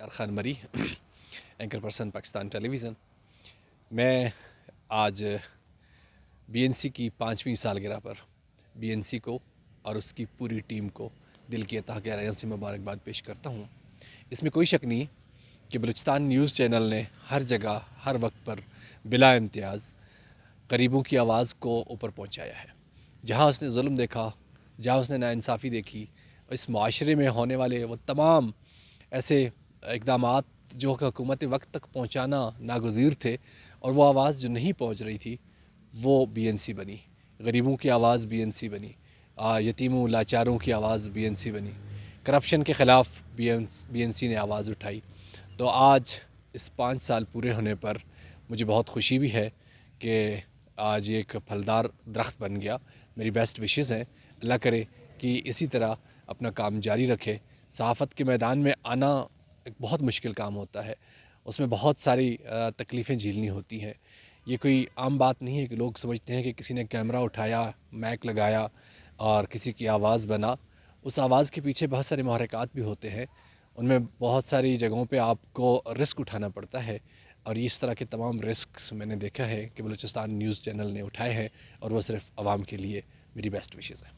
ارخان مری anchor person Pakistan ٹیلی vision. میں آج be N C کی 5ویں سالگرہ پر بی این سی کو اور اس کی پوری ٹیم کو دل کی تہ گہرائیوں سے مبارکباد پیش کرتا ہوں. اس میں کوئی شک نہیں کہ بلوچستان نیوز چینل نے ہر جگہ ہر وقت پر بلا امتیاز غریبوں کی آواز کو اوپر پہنچایا ہے. جہاں اس نے ظلم دیکھا، جہاں اس نے ناانصافی دیکھی، اس معاشرے میں ہونے والے وہ تمام ایسے اقدامات جو حکومت وقت تک پہنچانا ناگزیر تھے اور وہ آواز جو نہیں پہنچ رہی تھی وہ بی این سی بنی. غریبوں کی آواز بی این سی بنی، یتیموں لاچاروں کی آواز بی این سی بنی، کرپشن کے خلاف بی این سی نے آواز اٹھائی. تو آج اس 5 سال پورے ہونے پر مجھے بہت خوشی بھی ہے کہ آج ایک پھلدار درخت بن گیا. میری بیسٹ وشز ہیں، اللہ کرے کہ اسی طرح اپنا کام جاری رکھے. صحافت کے میدان میں آنا ایک بہت مشکل کام ہوتا ہے، اس میں بہت ساری تکلیفیں جھیلنی ہوتی ہیں. یہ کوئی عام بات نہیں ہے کہ لوگ سمجھتے ہیں کہ کسی نے کیمرہ اٹھایا، مائک لگایا اور کسی کی آواز بنا. اس آواز کے پیچھے بہت سارے محرکات بھی ہوتے ہیں، ان میں بہت ساری جگہوں پہ آپ کو رسک اٹھانا پڑتا ہے، اور اس طرح کے تمام رسکس میں نے دیکھا ہے کہ بلوچستان نیوز چینل نے اٹھائے ہیں، اور وہ صرف عوام کے لیے. میری بیسٹ وشز ہیں.